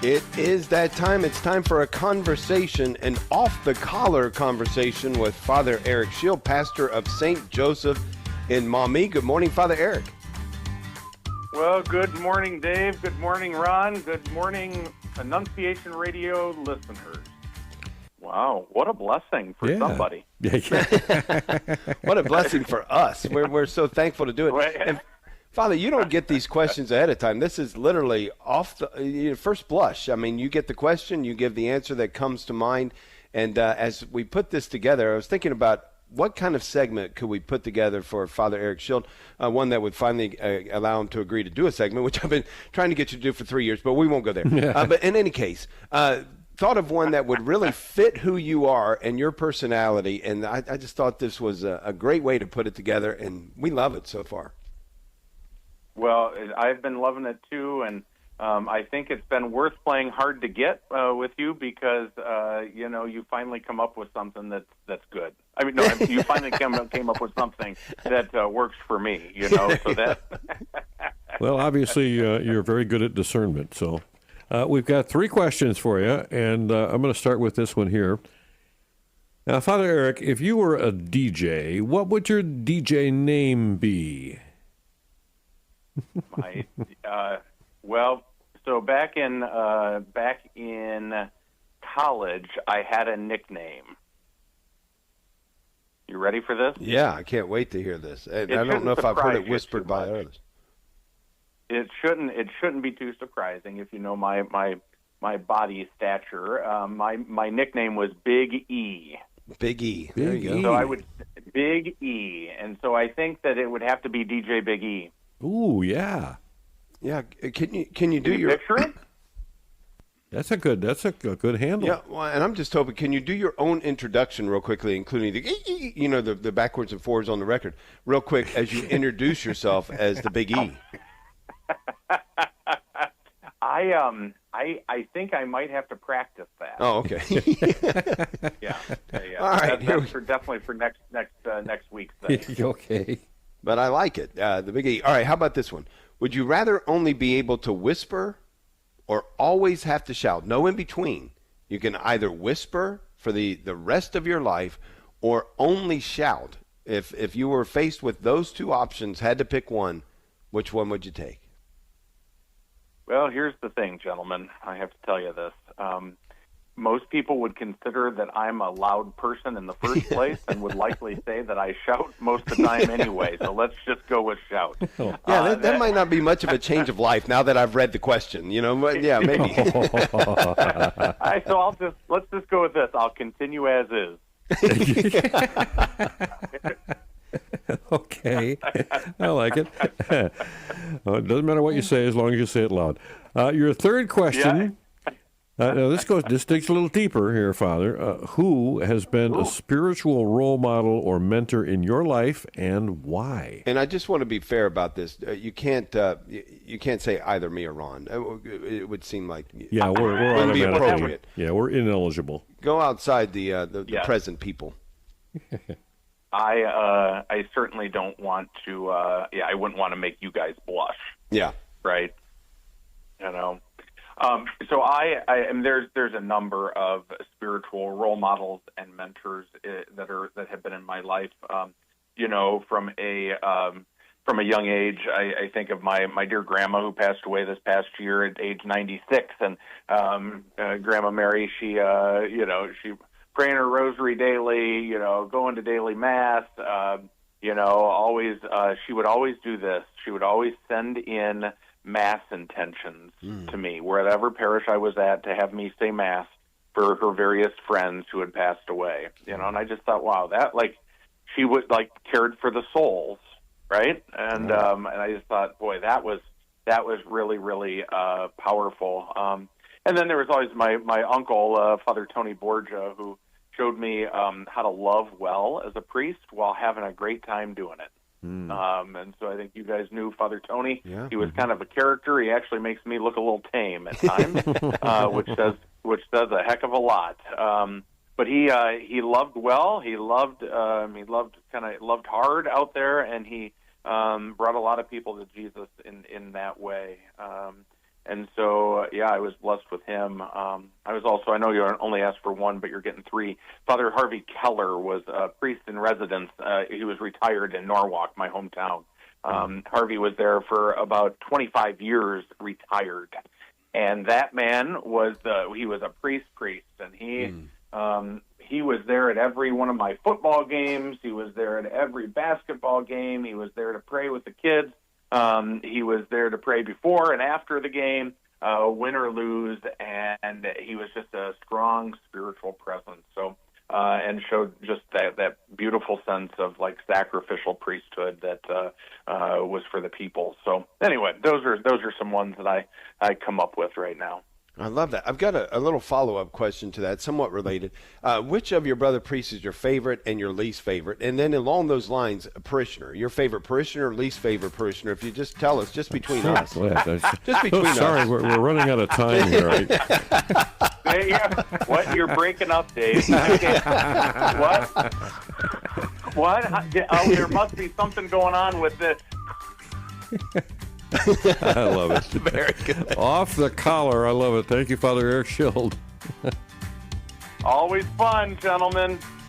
It is that time. It's time for a conversation, an off-the-collar conversation with Father Eric Schild, pastor of St. Joseph in Maumee. Good morning, Father Eric. Well, good morning, Dave. Good morning, Ron. Good morning, Annunciation Radio listeners. Wow, what a blessing for somebody. What a blessing for us. We're so thankful to do it. And Father, you don't get these questions ahead of time. This is literally off the first blush. I mean, you get the question, you give the answer that comes to mind. And as we put this together, I was thinking about what kind of segment could we put together for Father Eric Schild, one that would finally allow him to agree to do a segment, which I've been trying to get you to do for 3 years, but we won't go there. But in any case, thought of one that would really fit who you are and your personality, and I just thought this was a great way to put it together, and we love it so far. Well, I've been loving it too, and I think it's been worth playing hard to get with you because you finally come up with something that's good. I mean, no, you finally came up with something that works for me. So that. Well, obviously, you're very good at discernment. So we've got 3 questions for you, and I'm going to start with this one here. Now, Father Eric, if you were a DJ, what would your DJ name be? So back in college, I had a nickname. You ready for this? Yeah, I can't wait to hear this. I don't know if I've heard it whispered by others. It shouldn't be too surprising if you know my body stature. My nickname was Big E. Big E. There you go. So I would Big E, and so I think that it would have to be DJ Big E. Ooh, yeah. Yeah, can you do your picture it? That's a good handle. Yeah, well, and I'm just hoping, can you do your own introduction real quickly, including the backwards and forwards on the record, real quick as you introduce yourself as the Big E. I think I might have to practice that. Oh, okay. Yeah. All right, that's definitely for next week's thing. Okay. But I like it, the Big E. All right, how about this one? Would you rather only be able to whisper or always have to shout? No in between. You can either whisper for the rest of your life or only shout. If you were faced with those 2 options, had to pick one, which one would you take? Well, here's the thing, gentlemen. I have to tell you this. Most people would consider that I'm a loud person in the first place and would likely say that I shout most of the time anyway. So let's just go with shout. Yeah, that might not be much of a change of life now that I've read the question. But yeah, maybe. So let's just go with this. I'll continue as is. Okay, I like it. It doesn't matter what you say as long as you say it loud. Your third question. Yeah. Now this digs a little deeper here, Father. Who has been a spiritual role model or mentor in your life, and why? And I just want to be fair about this. You can't say either me or Ron. It would seem like we're wouldn't be appropriate. Yeah, we're ineligible. Go outside the present people. I certainly don't want to. I wouldn't want to make you guys blush. Yeah. Right. So there's a number of spiritual role models and mentors that have been in my life. From a young age, I think of my dear grandma who passed away this past year at age 96, and Grandma Mary, she praying her rosary daily, going to daily mass, always she would always do this. She would always send in mass intentions to me, wherever parish I was at, to have me say mass for her various friends who had passed away. And I just thought, wow, that she would cared for the souls, right? And I just thought, boy, that was really, really powerful. And then there was always my uncle, Father Tony Borgia, who showed me how to love well as a priest while having a great time doing it. And so I think you guys knew Father Tony. Yeah. He was kind of a character. He actually makes me look a little tame at times, which says a heck of a lot. But he loved well. He loved hard out there, and he brought a lot of people to Jesus in that way. And so, I was blessed with him. I was also, I know you only asked for one, but you're getting three. Father Harvey Keller was a priest in residence. He was retired in Norwalk, my hometown. Harvey was there for about 25 years, retired. And that man he was a priest, and he was there at every one of my football games. He was there at every basketball game. He was there to pray with the kids. He was there to pray before and after the game, win or lose, and he was just a strong spiritual presence. So, and showed just that beautiful sense of like sacrificial priesthood that was for the people. So, anyway, those are some ones that I come up with right now. I love that. I've got a little follow-up question to that, somewhat related. Which of your brother priests is your favorite and your least favorite? And then along those lines, a parishioner. Your favorite parishioner, least favorite parishioner. If you just tell us, just between us. Just between us. Sorry, we're running out of time here. What? You're breaking up, Dave. What? What? Oh, there must be something going on with this. I love it. Very good. Off the collar. I love it. Thank you, Father Eric Schild. Always fun, gentlemen.